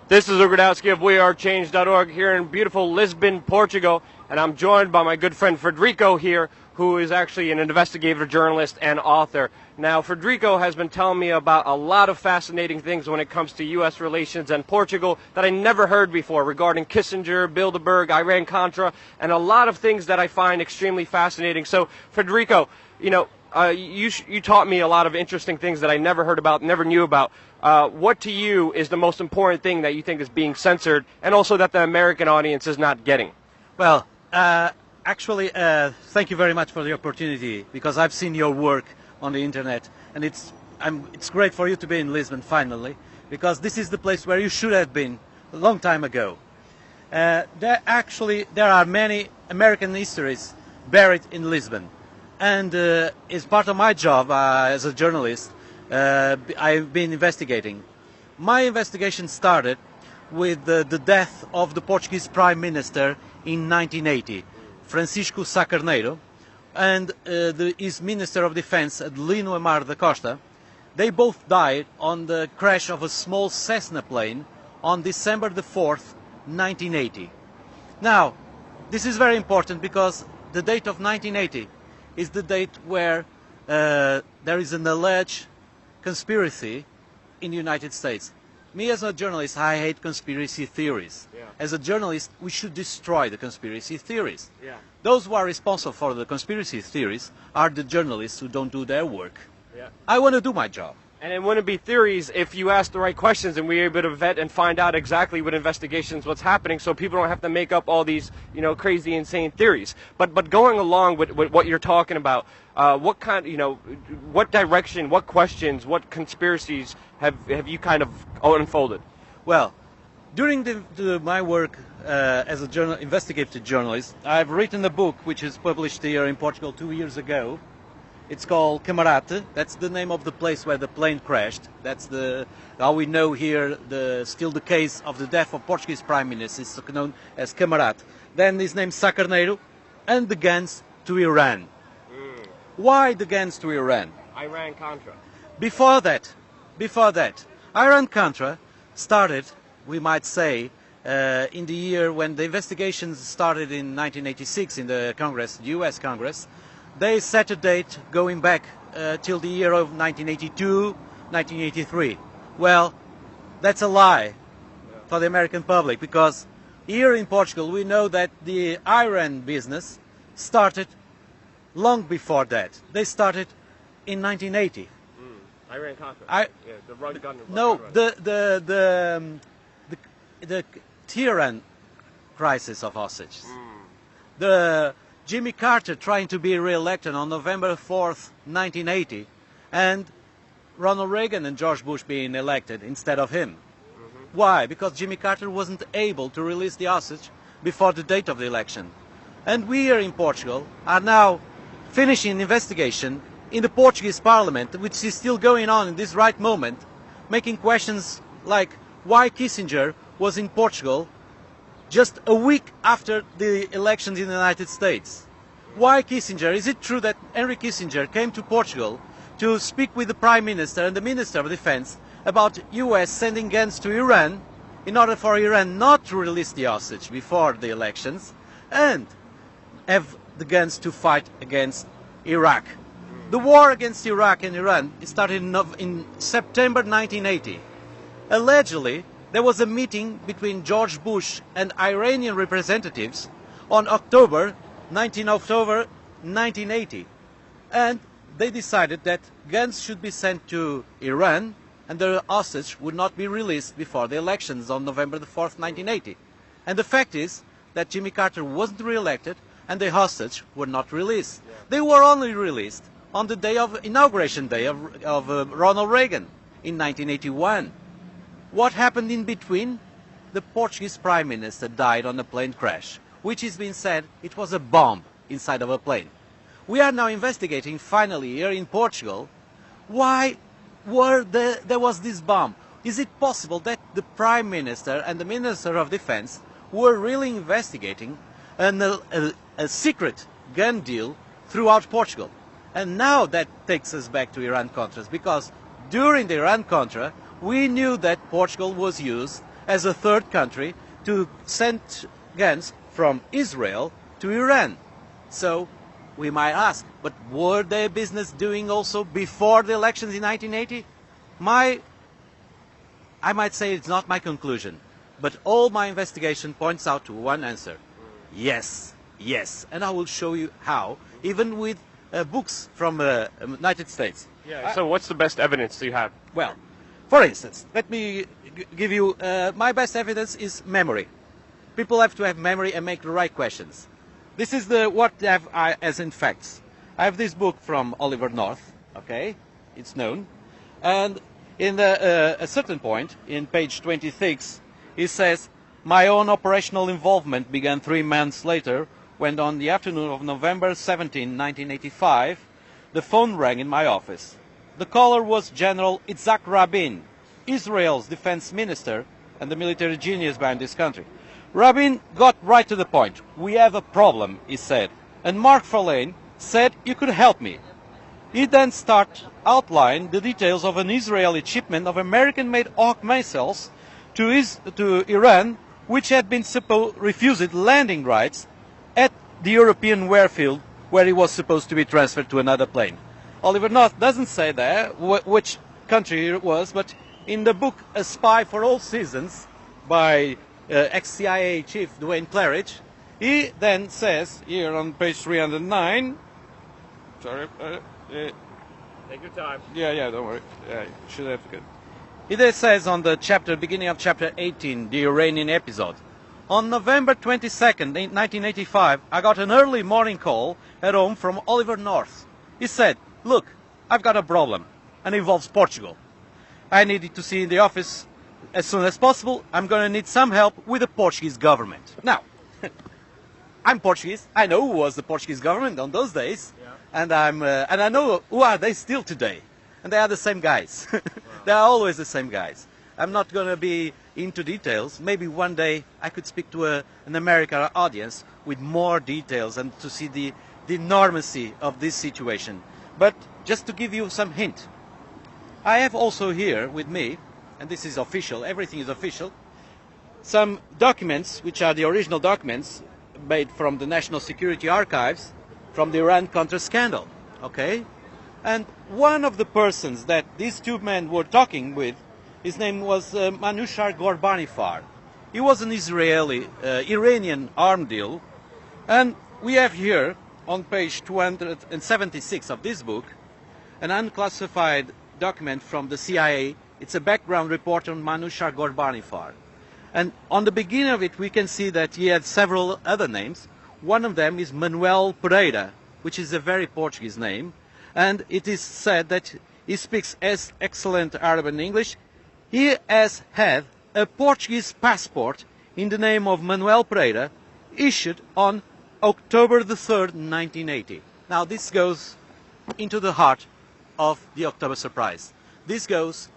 This is Ugradowski of WeAreChange.org here in beautiful Lisbon, Portugal, and I'm joined by my good friend Frederico here, who is actually an investigative journalist and author. Now, Frederico has been telling me about a lot of fascinating things when it comes to U.S. relations and Portugal that I never heard before regarding Kissinger, Bilderberg, Iran-Contra, and a lot of things that I find extremely fascinating. So, Frederico, you taught me a lot of interesting things that I never heard about, never knew about. What to you is the most important thing that you think is being censored and also that the American audience is not getting? Well, actually, thank you very much for the opportunity, because I've seen your work on the internet, and it's great for you to be in Lisbon finally, because this is the place where you should have been a long time ago. There are many American histories buried in Lisbon, and as part of my job as a journalist, I've been investigating. My investigation started with the death of the Portuguese Prime Minister in 1980, Francisco Sá Carneiro, and his Minister of Defense, Adelino Amar da Costa. They both died on the crash of a small Cessna plane on December the 4th, 1980. Now, this is very important because the date of 1980 is the date where there is an alleged conspiracy in the United States. Me as a journalist, I hate conspiracy theories. Yeah. As a journalist, we should destroy the conspiracy theories. Yeah. Those who are responsible for the conspiracy theories are the journalists who don't do their work. Yeah. I want to do my job. And it wouldn't be theories if you ask the right questions and we're able to vet and find out exactly what investigations, what's happening, so people don't have to make up all these, crazy, insane theories. But going along with what you're talking about, what direction, what questions, what conspiracies have you kind of unfolded? Well, during my work as a investigative journalist, I've written a book which is published here in Portugal 2 years ago. It's called Camarate. That's the name of the place where the plane crashed. That's how we know here still the case of the death of Portuguese Prime Minister. It's known as Camarate. Then his name Sá Carneiro, and the guns to Iran. Why the guns to Iran? Iran-Contra. Before that, Iran-Contra started, we might say, in the year when the investigations started in 1986 in the Congress, the US Congress. They set a date going back till the year of 1982, 1983. Well, that's a lie for the American public, because here in Portugal we know that the Iran business started long before that. They started in 1980. Iran-Contra. The run gun. No, the Tehran crisis of hostages. The Jimmy Carter trying to be re-elected on November 4th, 1980, and Ronald Reagan and George Bush being elected instead of him. Why? Because Jimmy Carter wasn't able to release the hostage before the date of the election. And we here in Portugal are now finishing an investigation in the Portuguese Parliament, which is still going on in this right moment, making questions like why Kissinger was in Portugal just a week after the elections in the United States. Why Kissinger? Is it true that Henry Kissinger came to Portugal to speak with the Prime Minister and the Minister of Defense about US sending guns to Iran in order for Iran not to release the hostage before the elections and have the guns to fight against Iraq? The war against Iraq and Iran started in September 1980. Allegedly, there was a meeting between George Bush and Iranian representatives on 19 October 1980. And they decided that guns should be sent to Iran and the hostage would not be released before the elections on November the 4th, 1980. And the fact is that Jimmy Carter wasn't re-elected and the hostage were not released. Yeah. They were only released on the day of inauguration day of Ronald Reagan in 1981. What happened in between? The Portuguese Prime Minister died on a plane crash, which has been said it was a bomb inside of a plane. We are now investigating finally here in Portugal why there was this bomb. Is it possible that the Prime Minister and the Minister of Defense were really investigating a secret gun deal throughout Portugal? And now that takes us back to Iran-Contras, because during the Iran-Contra we knew that Portugal was used as a third country to send guns from Israel to Iran. So we might ask, but were they business doing also before the elections in 1980? I might say it's not my conclusion, but all my investigation points out to one answer. Yes, yes. And I will show you how, even with books from United States. Yeah. So what's the best evidence you have? Well, for instance, let me give you my best evidence is memory. People have to have memory and make the right questions. This is what I have as in facts. I have this book from Oliver North, okay, it's known, and in a certain point, in page 26, he says, my own operational involvement began 3 months later when on the afternoon of November 17, 1985, the phone rang in my office. The caller was General Itzhak Rabin, Israel's defense minister and the military genius behind this country. Rabin got right to the point. We have a problem, he said. And Mark Verlaine said, you could help me. He then outlined the details of an Israeli shipment of American-made Hawk missiles to Iran, which had been refused landing rights at the European airfield where it was supposed to be transferred to another plane. Oliver North doesn't say there which country it was, but in the book A Spy for All Seasons by ex-CIA chief Duane Claridge, he then says, here on page 309, sorry, take your time. Yeah, don't worry. Yeah, you should have to get. He then says on the beginning of chapter 18, the Iranian episode. On November 22nd, 1985, I got an early morning call at home from Oliver North. He said, look, I've got a problem, and it involves Portugal. I needed to see in the office as soon as possible. I'm going to need some help with the Portuguese government. Now, I'm Portuguese. I know who was the Portuguese government on those days. Yeah. And I know who are they still today. And they are the same guys. Wow. They are always the same guys. I'm not going to be into details. Maybe one day I could speak to an American audience with more details and to see the enormity of this situation. But just to give you some hint, I have also here with me, and this is official, everything is official, some documents, which are the original documents made from the National Security Archives from the Iran-Contra scandal, okay? And one of the persons that these two men were talking with, his name was Manushar Ghorbanifar. He was an Iranian arm deal, and we have here, on page 276 of this book, an unclassified document from the CIA. It's a background report on Manushar Ghorbanifar. And on the beginning of it, we can see that he had several other names. One of them is Manuel Pereira, which is a very Portuguese name. And it is said that he speaks as excellent Arabic and English. He has had a Portuguese passport in the name of Manuel Pereira, issued on October the 3rd, 1980. Now this goes into the heart of the October surprise. This goes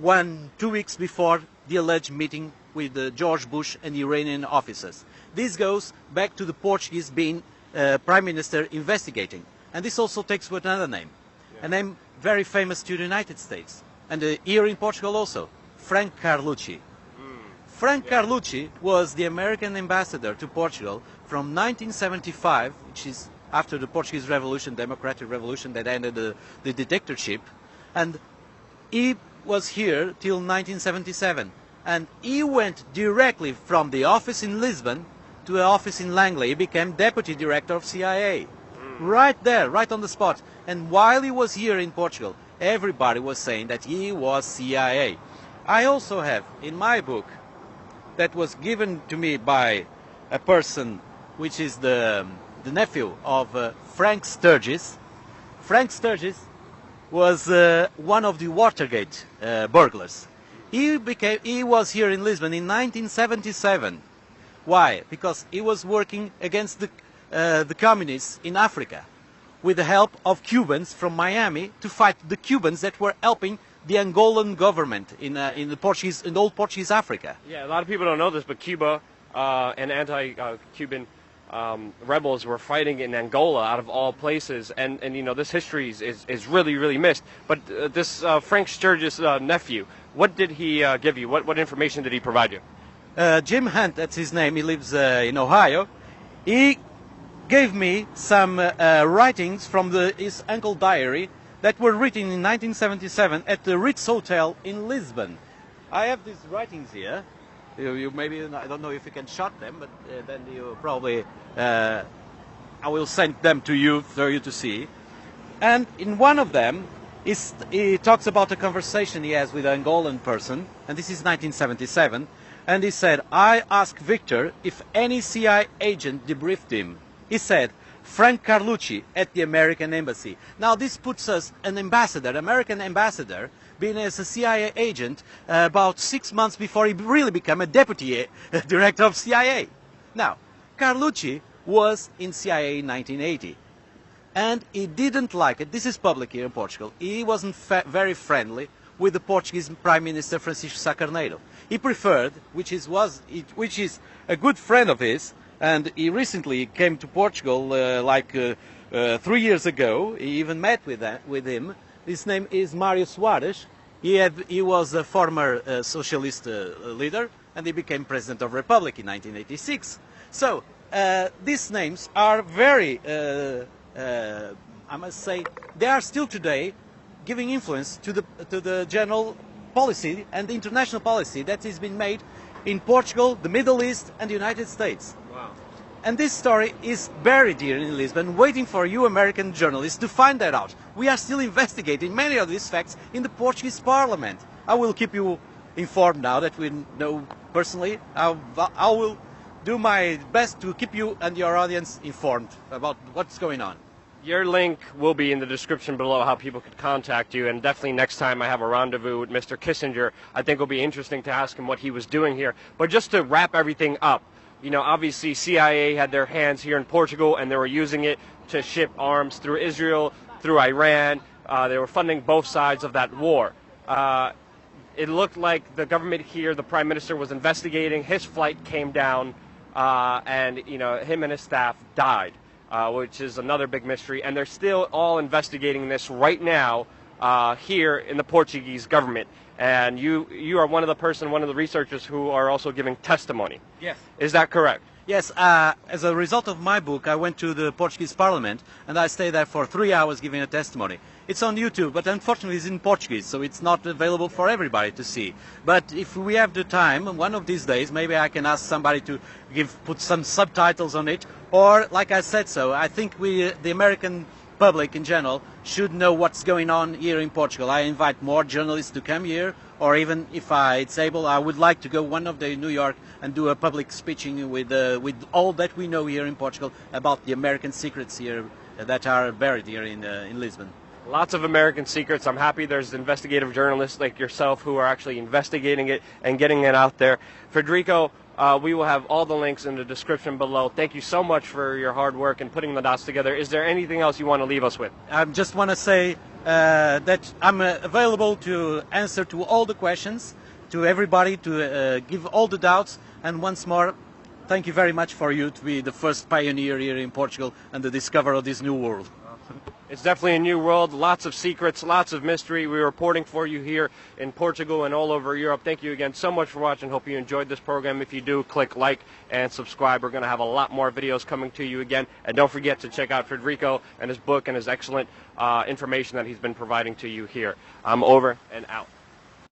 2 weeks before the alleged meeting with George Bush and Iranian officers. This goes back to the Portuguese being Prime Minister investigating. And this also takes with another name, a name very famous to the United States, and here in Portugal also, Frank Carlucci. Frank Carlucci was the American ambassador to Portugal from 1975, which is after the Portuguese Revolution, Democratic Revolution that ended the dictatorship, and he was here till 1977. And he went directly from the office in Lisbon to the office in Langley. He became deputy director of CIA. Right there, right on the spot. And while he was here in Portugal, everybody was saying that he was CIA. I also have in my book, that was given to me by a person which is the nephew of Frank Sturgis. Frank Sturgis was one of the Watergate burglars. He was here in Lisbon in 1977. Why? Because he was working against the communists in Africa with the help of Cubans from Miami to fight the Cubans that were helping the Angolan government in old Portuguese Africa. Yeah, a lot of people don't know this, but Cuba and anti-Cuban rebels were fighting in Angola out of all places, and you know this history is really missed. But this Frank Sturgis' nephew What did he give you? What information did he provide you? Jim Hunt, that's his name, he lives in Ohio. He gave me some writings from his uncle's diary that were written in 1977 at the Ritz Hotel in Lisbon. I have these writings here. You maybe, I don't know if you can shot them, but then you probably, I will send them to you for you to see. And in one of them, he talks about a conversation he has with an Angolan person, and this is 1977, and he said, I asked Victor if any CIA agent debriefed him. He said, Frank Carlucci at the American Embassy. Now this puts us an ambassador, American ambassador, being as a CIA agent about 6 months before he really became a deputy director of CIA. Now, Carlucci was in CIA in 1980. And he didn't like it. This is public here in Portugal. He wasn't very friendly with the Portuguese Prime Minister Francisco Sá Carneiro. He preferred, which is a good friend of his, and he recently came to Portugal 3 years ago. He even met with him. His name is Mário Soares. He was a former socialist leader, and he became President of the Republic in 1986. So these names are very, I must say, they are still today giving influence to the general policy and the international policy that has been made in Portugal, the Middle East, and the United States. Wow. And this story is buried here in Lisbon, waiting for you American journalists to find that out. We are still investigating many of these facts in the Portuguese Parliament. I will keep you informed now that we know personally. I will do my best to keep you and your audience informed about what's going on. Your link will be in the description below, how people could contact you, and definitely next time I have a rendezvous with Mr. Kissinger, I think it'll be interesting to ask him what he was doing here. But just to wrap everything up, you know, obviously CIA had their hands here in Portugal, and they were using it to ship arms through Israel, through Iran. They were funding both sides of that war. It looked like the government here, the Prime Minister was investigating. His flight came down, and, you know, him and his staff died. Which is another big mystery, and they're still all investigating this right now here in the Portuguese government. And you are one of the researchers who are also giving testimony. Yes. Is that correct? Yes, as a result of my book, I went to the Portuguese Parliament, and I stayed there for 3 hours giving a testimony. It's on YouTube, but unfortunately it's in Portuguese, so it's not available for everybody to see. But if we have the time, one of these days, maybe I can ask somebody to put some subtitles on it, or, like I said, I think the American public in general should know what's going on here in Portugal. I invite more journalists to come here, or even if it's able, I would like to go one of day in New York and do a public speeching with all that we know here in Portugal about the American secrets here that are buried here in Lisbon. Lots of American secrets. I'm happy there's investigative journalists like yourself who are actually investigating it and getting it out there. Frederico, we will have all the links in the description below. Thank you so much for your hard work and putting the dots together. Is there anything else you want to leave us with? I just want to say that I'm available to answer to all the questions, to everybody, to give all the doubts. And once more, thank you very much for you to be the first pioneer here in Portugal and the discoverer of this new world. It's definitely a new world, lots of secrets, lots of mystery. We're reporting for you here in Portugal and all over Europe. Thank you again so much for watching. Hope you enjoyed this program. If you do, click like and subscribe. We're going to have a lot more videos coming to you again. And don't forget to check out Frederico and his book and his excellent information that he's been providing to you here. I'm over and out.